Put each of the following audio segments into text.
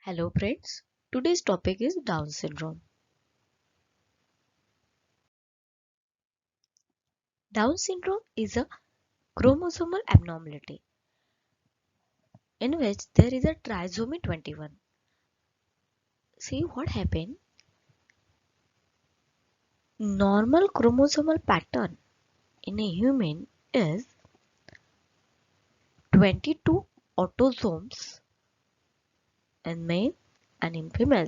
Hello friends, today's topic is Down syndrome. Down syndrome is a chromosomal abnormality in which there is a trisomy 21. See what happened? Normal chromosomal pattern in a human is 22 autosomes in male and in female,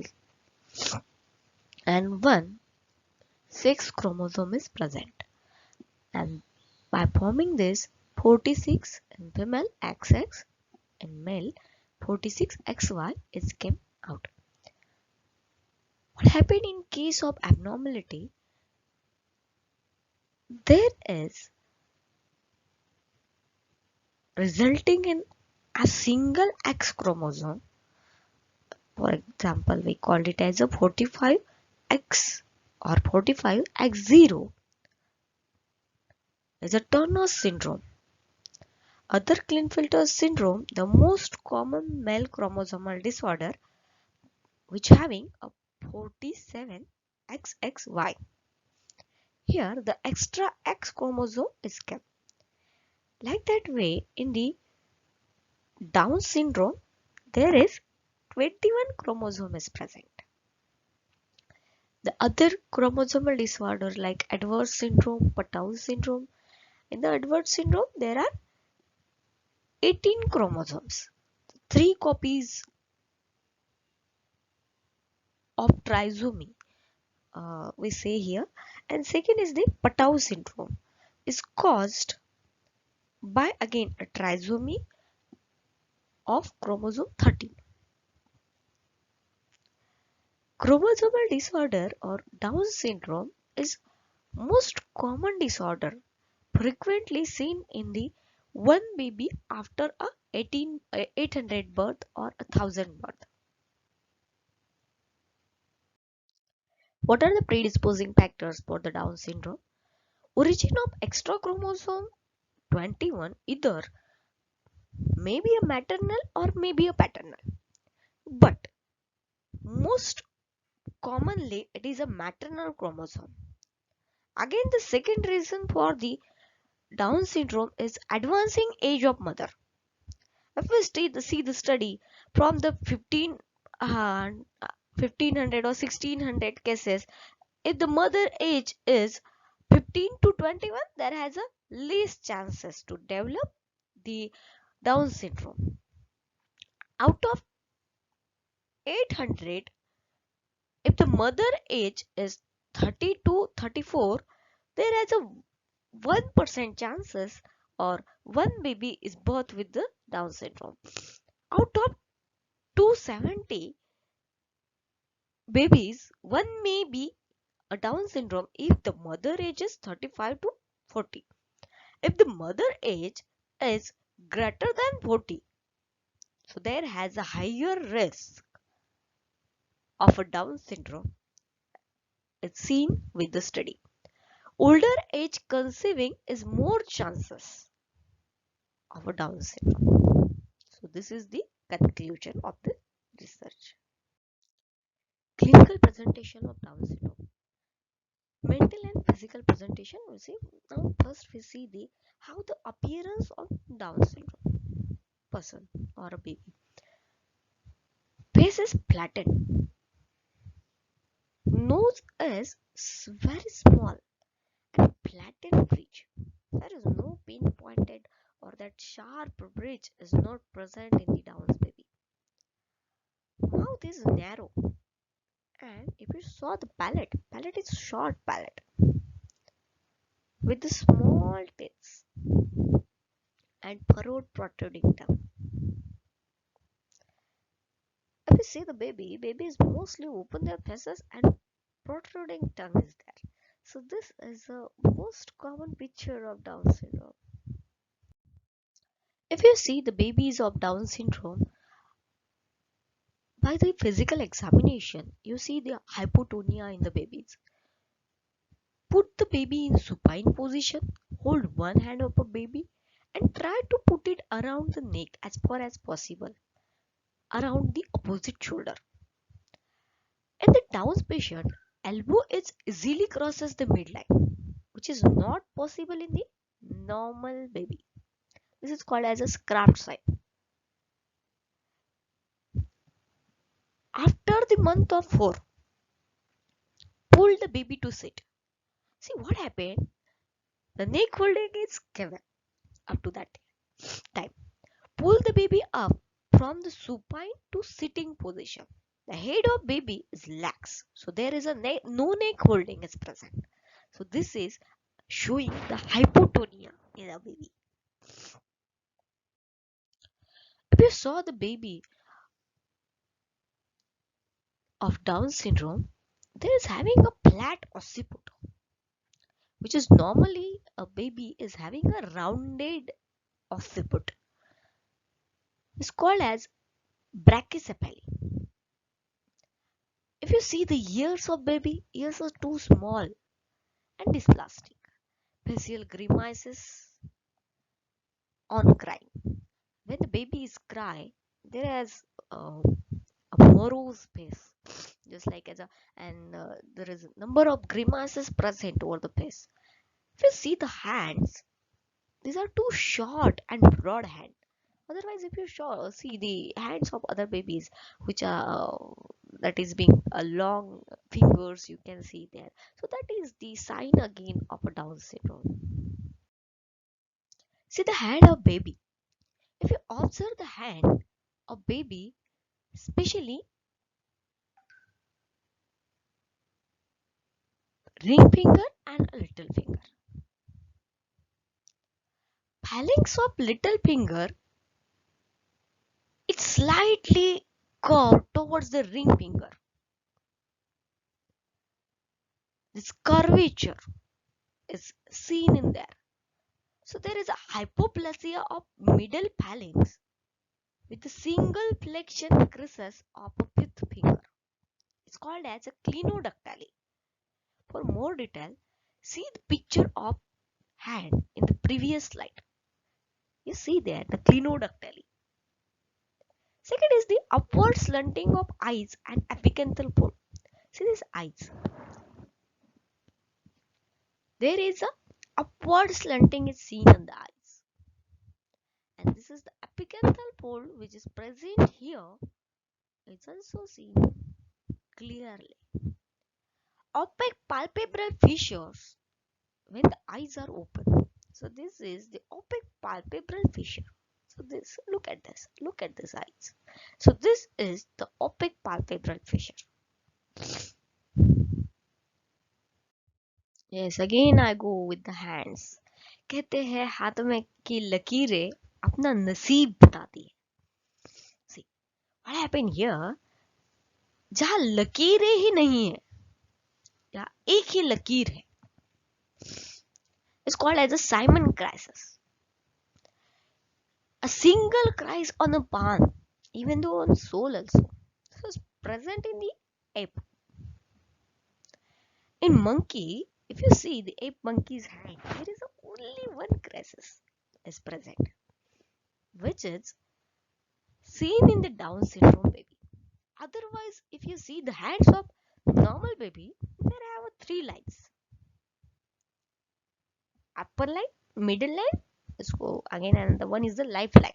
and one sex chromosome is present, and by forming this 46 in female XX in male 46XY is came out. What happened in case of abnormality? There is resulting in a single X chromosome. For example, we called it as a 45X or 45X0 is a Turner syndrome. Other Klinefelter syndrome, the most common male chromosomal disorder, which having a 47XXY. Here the extra X chromosome is kept. Like that way, in the Down syndrome, there is 21 chromosome is present. The other chromosomal disorders like Edwards syndrome, Patau syndrome. In the Edwards syndrome, there are 18 chromosomes, 3 copies of trisomy we say here. And second is the Patau syndrome, is caused by again a trisomy of chromosome 13. Chromosomal disorder or Down syndrome is most common disorder frequently seen in the one baby after a 800 birth or 1000 birth. What are the predisposing factors for the Down syndrome? Origin of extra chromosome 21 either may be a maternal or may be a paternal, but most commonly it is a maternal chromosome. Again, the second reason for the Down syndrome is advancing age of mother. If we see the study from the 1500 or 1600 cases, if the mother age is 15 to 21, there has a least chances to develop the Down syndrome. Out of 800, if the mother age is 30 to 34, there has a 1% chances or one baby is birthed with the Down syndrome. Out of 270 babies, one may be a Down syndrome if the mother age is 35 to 40. If the mother age is greater than 40, so there has a higher risk of a Down syndrome. It's seen with the study. Older age conceiving is more chances of a Down syndrome. So this is the conclusion of the research. Clinical presentation of Down syndrome. Mental and physical presentation. We see now first we see the how the appearance of Down syndrome person or a baby. Face is flattened. Nose is very small and flattened bridge. There is no pinpointed or that sharp bridge is not present in the Down's baby. Mouth is narrow, and if you saw the palate is short palate with the small teeth and furrowed protruding tongue. If you see the baby is mostly open their faces and protruding tongue is there. So this is a most common picture of Down syndrome. If you see the babies of Down syndrome, by the physical examination, you see the hypotonia in the babies. Put the baby in supine position, hold one hand of a baby and try to put it around the neck as far as possible. around the opposite shoulder. In the Down patient, elbow is easily crosses the midline, which is not possible in the normal baby. This is called as a scrapped sign. After the month of 4, pull the baby to sit. See what happened? The neck holding is given up to that time. Pull the baby up from the supine to sitting position. The head of baby is lax, so there is a no neck holding is present. So this is showing the hypotonia in a baby. If you saw the baby of Down syndrome, there is having a flat occiput, which is normally a baby is having a rounded occiput. It's called as brachycephaly. If you see the ears of baby, ears are too small and dysplastic. Facial grimaces on crying. When the baby is cry, there is a morose face, just like as a and there is a number of grimaces present over the face. If you see the hands, these are too short and broad hand. Otherwise, if you see the hands of other babies, which are that is being a long fingers, you can see there. So that is the sign again of a Down syndrome. See the hand of baby. If you observe the hand of baby, especially ring finger and a little finger. Phalanx of little finger, it's slightly curved towards the ring finger. This curvature is seen in there. So there is a hypoplasia of middle phalanx with a single flexion creases of a fifth finger. It's called as a clinodactyly. For more detail, see the picture of hand in the previous slide. You see there the clinodactyly. Second is the upward slanting of eyes and apicanthal fold. See these eyes. There is a upward slanting is seen in the eyes. And this is the apicanthal fold which is present here. It's also seen clearly. Opaque palpebral fissures when the eyes are open. So this is the opaque palpebral fissure. So this, look at this eyes. So this is the opaque palpebral fissure. Yes, again I go with the hands. कहते हैं हाथ में की लकीरें अपना नसीब बताती है. See, what happened here? जहाँ लकीरें ही नहीं है, या एक ही लकीर है, is called as a Simon crisis. A single cries on a palm, even though on sole also. So it's present in the ape. In monkey, if you see the ape monkey's hand, there is only one crisis is present, which is seen in the Down syndrome baby. Otherwise, if you see the hands of normal baby, there have three lines. Upper line, middle line, so again another one is the lifeline.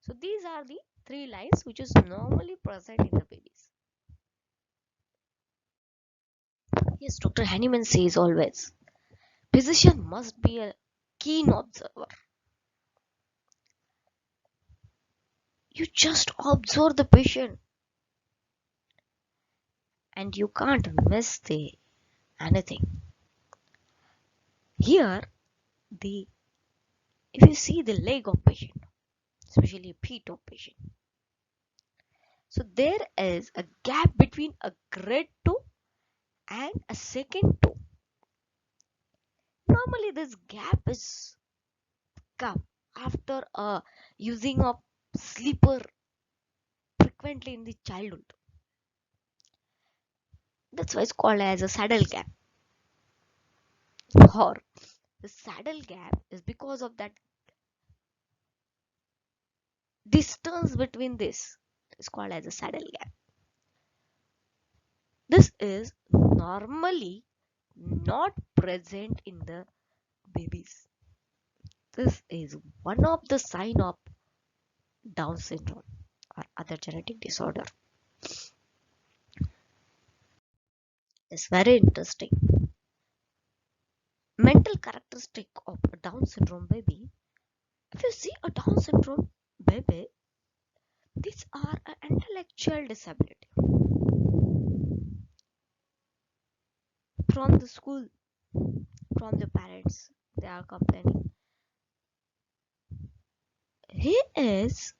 So these are the three lines which is normally present in the babies. Yes, Dr. Hanneman says always, physician must be a keen observer. You just observe the patient and you can't miss anything. Here, if you see the leg of patient, especially feet of patient, so there is a gap between a great toe and a second toe. Normally, this gap is come after a using of slipper frequently in the childhood. That's why it's called as a saddle gap. Or the saddle gap is because of that distance between this. It's called as a saddle gap. This is normally not present in the babies. This is one of the sign of Down syndrome or other genetic disorder. It's very interesting. Mental characteristic of a Down syndrome baby. If you see a Down syndrome baby, these are an intellectual disability. From the school, from the parents, they are complaining. He is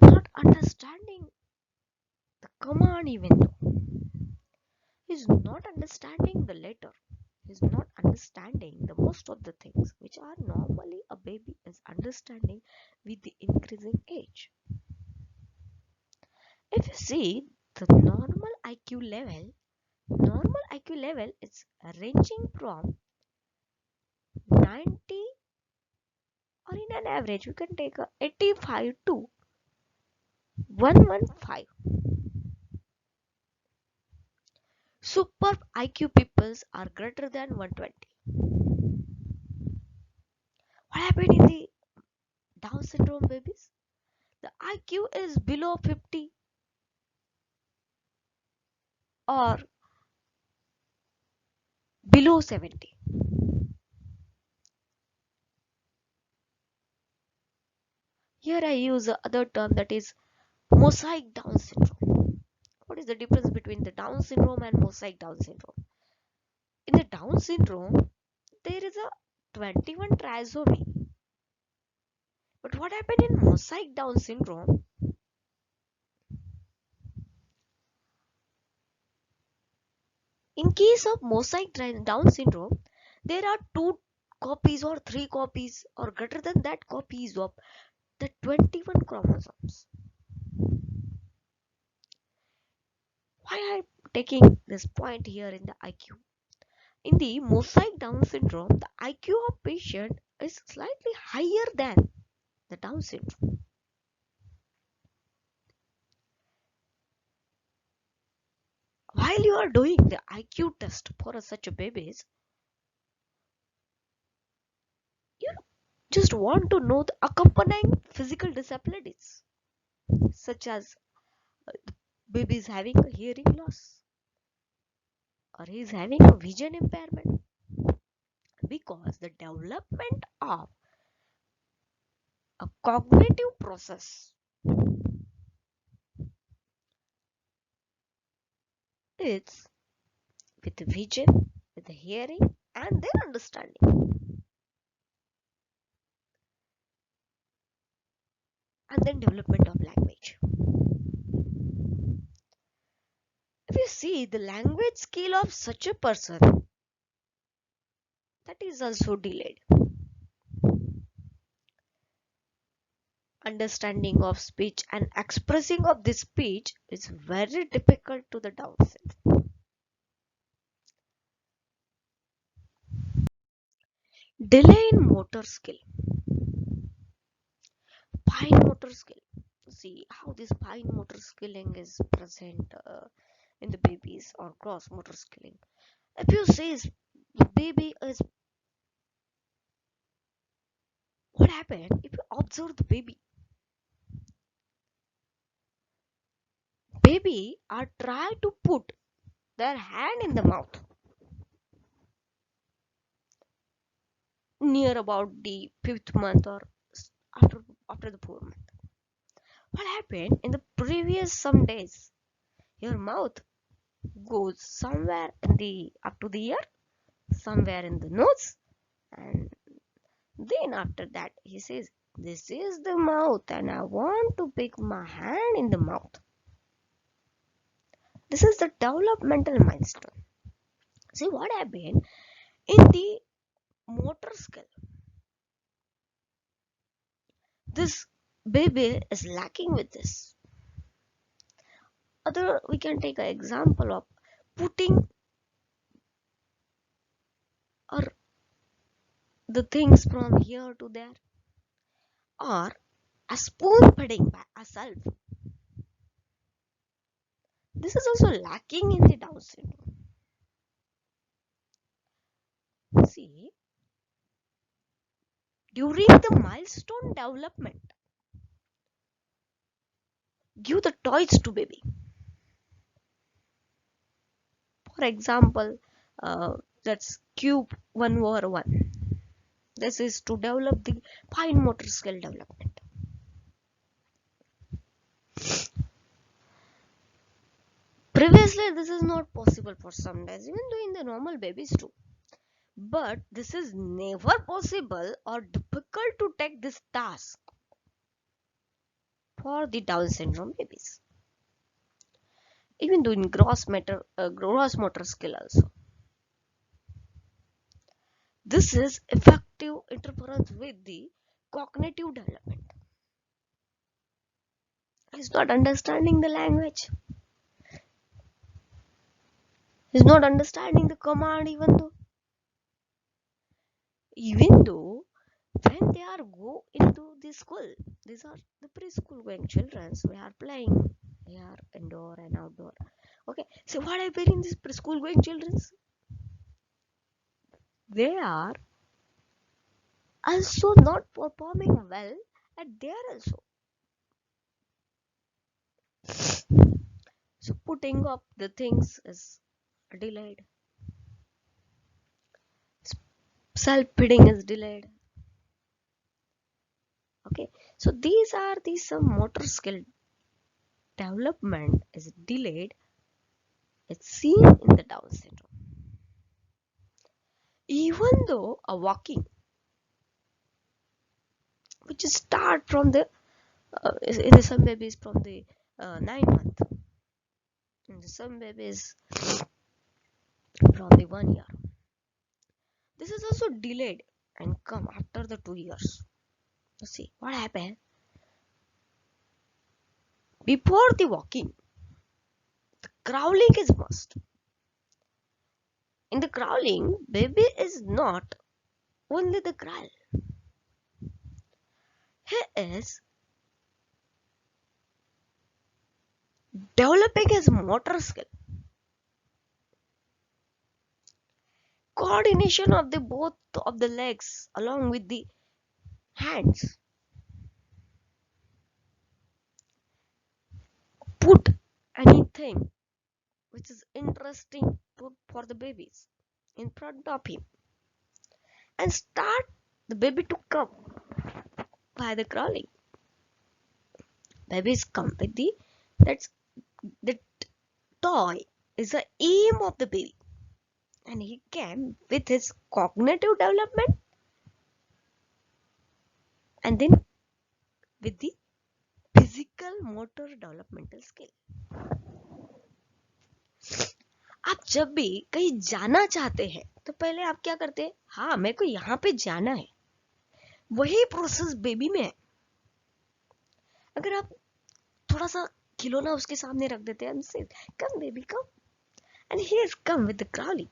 not understanding the command even though. He's not understanding the letter. He's not understanding the most of the things which are normally a baby is understanding with the increasing age. If you see the normal IQ level is ranging from 90, or in an average we can take a 85 to 115. Super IQ peoples are greater than 120. What happened in the Down syndrome babies? The IQ is below 50 or below 70. Here I use other term, that is mosaic Down syndrome. What is the difference between the Down syndrome and mosaic Down syndrome? In the Down syndrome, there is a 21 trisomy. But what happened in mosaic Down syndrome? In case of mosaic Down syndrome, there are 2 copies or 3 copies or greater than that copies of the 21 chromosomes. Why I am taking this point here in the IQ? In the mosaic Down syndrome, the IQ of patient is slightly higher than the Down syndrome. While you are doing the IQ test for such a babies, you just want to know the accompanying physical disabilities, such as the baby is having a hearing loss or he is having a vision impairment, because the development of a cognitive process is with the vision, with the hearing and their understanding, and then development of language. If you see the language skill of such a person, that is also delayed. Understanding of speech and expressing of this speech is very difficult to the Down syndrome. Delay in motor skill. Fine motor skill. See how this fine motor skilling is present in the babies, or gross motor skilling. If you say the baby is, what happened if you observe the baby are try to put their hand in the mouth near about the 5th month or after after the 4th month. What happened in the previous some days, your mouth goes somewhere in the up to the ear, somewhere in the nose, and then after that he says, this is the mouth and I want to pick my hand in the mouth. This is the developmental milestone. See what happened in the motor skill. This baby is lacking with this. Other, we can take an example of putting or the things from here to there, or a spoon feeding by herself. This is also lacking in the Down syndrome. See, during the milestone development, give the toys to baby. For example, that's cube 1/1. This is to develop the fine motor skill development. Previously, this is not possible for some days, even though in the normal babies too. But this is never possible or difficult to take this task for the Down syndrome babies. Even though in gross motor skill also. This is effective interference with the cognitive development. He's not understanding the language. He's not understanding the command even though when they are go into the school, these are the preschool going children, we are playing here indoor and outdoor. Okay, so what I in these preschool going children, they are also not performing well at there also. So putting up the things is delayed, self-feeding is delayed. Okay, so these are the some motor skill development is delayed. It's seen in the Down syndrome. Even though a walking, which is start from the in some babies from the 9 month, in some babies from the 1 year. This is also delayed and come after the 2 years. You see what happened before the walking. The crawling is must. In the crawling, baby is not only the crawl. He is developing his motor skill, coordination of the both of the legs along with the hands. Put anything which is interesting for the babies in front of him and start the baby to come by the crawling. Babies come with that's the toy is the aim of the baby, and he came with his cognitive development and then with the physical motor developmental skill. आप जब भी कहीं जाना चाहते हैं तो पहले आप क्या करते हैं, हाँ मेरे को यहाँ पे जाना है, वही प्रोसेस बेबी में है. अगर आप थोड़ा सा खिलौना उसके सामने रख देते हैं, come baby come, and he has come with the crawling,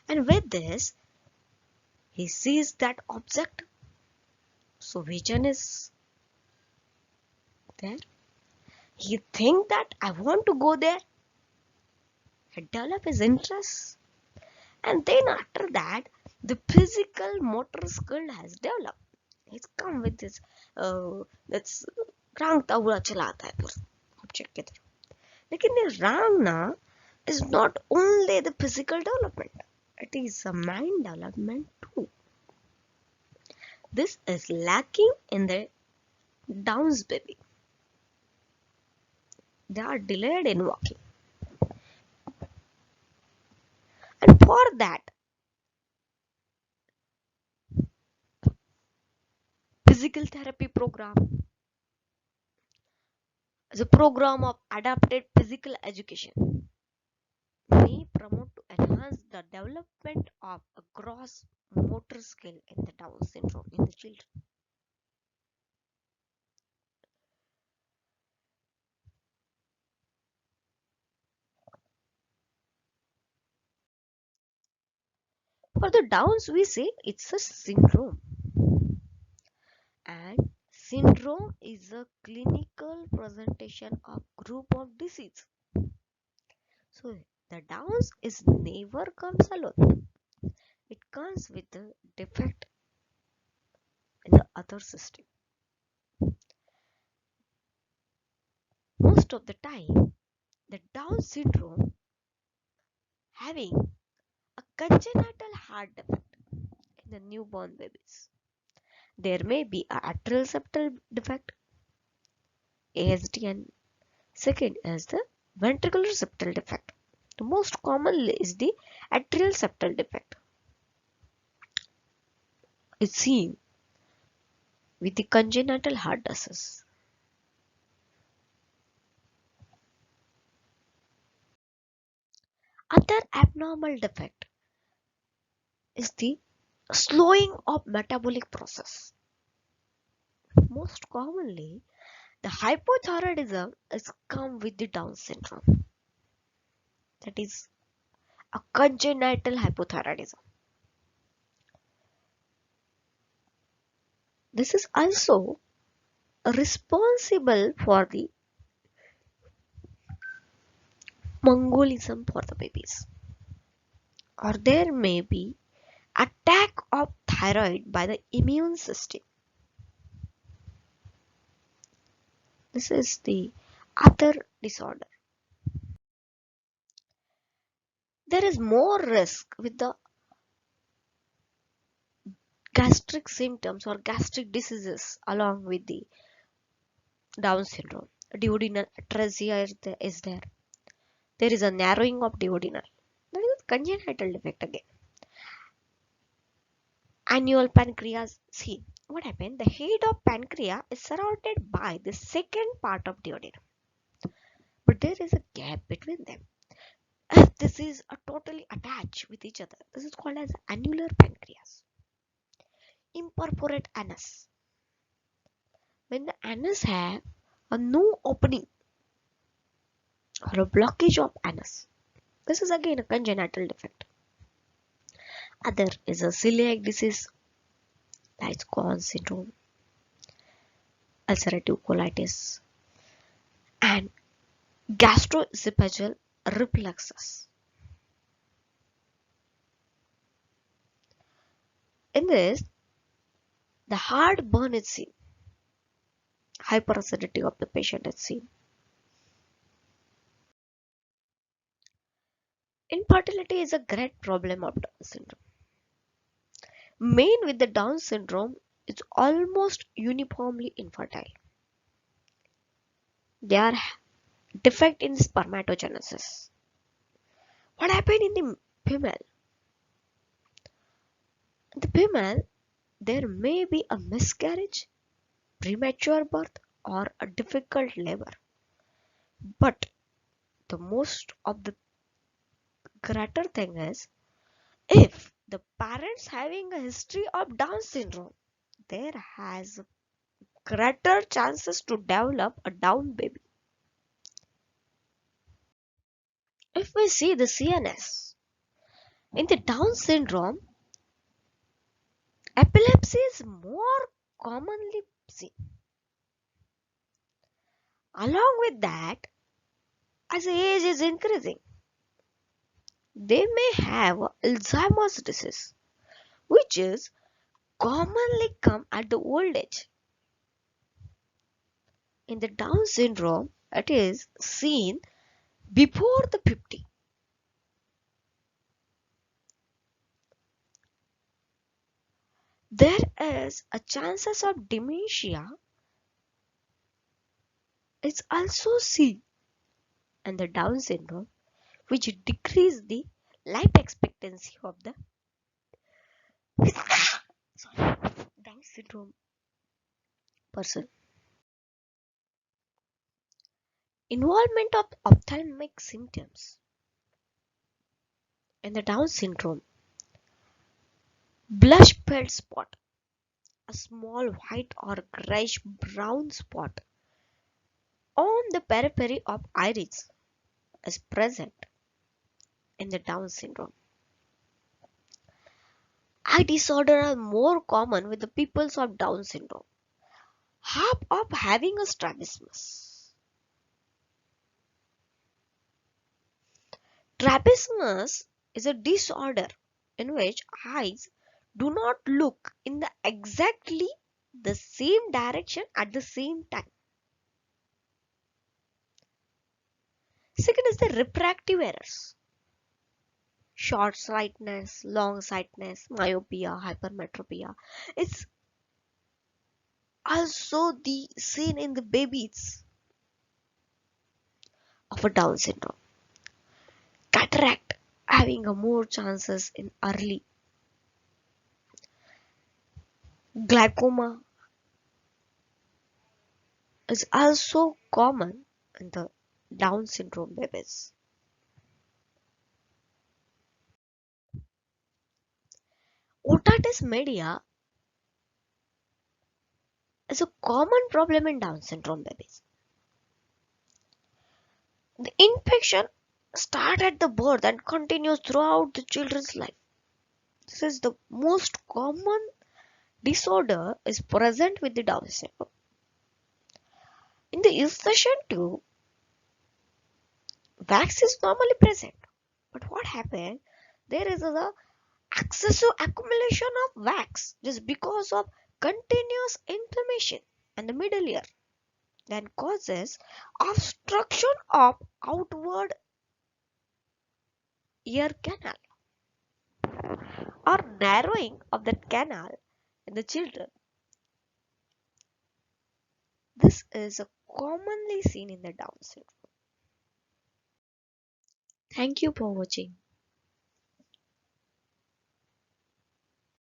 and with this he sees that object, so vision is there. He think that I want to go there, he develop his interest, and then after that the physical motor skill has developed. He's come with this that's रांगता हुआ चलाता है पूरा object की तरफ. लेकिन ये रांगना is not only the physical development, it is a mind development too. This is lacking in the Down's baby. They are delayed in walking, and for that physical therapy program is a program of adapted physical education may promote to enhance the development of a gross motor skill in the Down syndrome in the children. For the Downs, we say it's a syndrome, and syndrome is a clinical presentation of group of disease. So the Downs is never comes alone. It comes with a defect in the other system. Most of the time, the Down syndrome having a congenital heart defect in the newborn babies. There may be a atrial septal defect, ASD, and second is the ventricular septal defect. The most commonly is the atrial septal defect. It's seen with the congenital heart disease. Other abnormal defect is the slowing of metabolic process. Most commonly, the hypothyroidism is come with the Down syndrome. That is a congenital hypothyroidism. This is also responsible for the Mongolism for the babies. Or there may be attack of thyroid by the immune system. This is the other disorder. There is more risk with the gastric symptoms or gastric diseases along with the Down syndrome. Duodenal atresia is there. There is a narrowing of duodenal. That is a congenital defect again. Annual pancreas. See what happened? The head of pancreas is surrounded by the second part of duodenum, but there is a gap between them. If this is a totally attached with each other, this is called as annular pancreas. Imperforate anus. When the anus have a no opening or a blockage of anus, this is again a congenital defect. Other is a celiac disease like Crohn's syndrome, ulcerative colitis, and gastroesophageal refluxes. In this, the heartburn is seen. Hyperacidity of the patient is seen. Infertility is a great problem of Down syndrome. Men with the Down syndrome is almost uniformly infertile. They are defect in spermatogenesis. What happened in the female? In the female, there may be a miscarriage, premature birth, or a difficult labor. But the most of the greater thing is, if the parents having a history of Down syndrome, there has greater chances to develop a Down baby. If we see the CNS, in the Down syndrome, epilepsy is more commonly seen. Along with that, as age is increasing, they may have Alzheimer's disease, which is commonly come at the old age. In the Down syndrome, it is seen before the 50. There is a chances of dementia is also seen in the Down syndrome, which decrease the life expectancy of the Down syndrome person. Involvement of ophthalmic symptoms in the Down syndrome. Blush felt spot, a small white or grayish brown spot on the periphery of iris is present in the Down syndrome. Eye disorders are more common with the people of Down syndrome. Half of having a strabismus. Strabismus is a disorder in which eyes do not look in the exactly the same direction at the same time. Second is the refractive errors. Short sightedness, long sightedness, myopia, hypermetropia. It's also the seen in the babies of a Down syndrome. Cataract having a more chances in early. Glaucoma is also common in the Down syndrome babies. Otitis media is a common problem in Down syndrome babies. The infection starts at the birth and continues throughout the children's life. This is the most common disorder is present with the Down syndrome. In the insertion tube, wax is normally present. But what happens? There is a excessive accumulation of wax just because of continuous inflammation and the middle ear then causes obstruction of outward ear canal or narrowing of that canal in the children. This is commonly seen in the Down syndrome. Thank you for watching.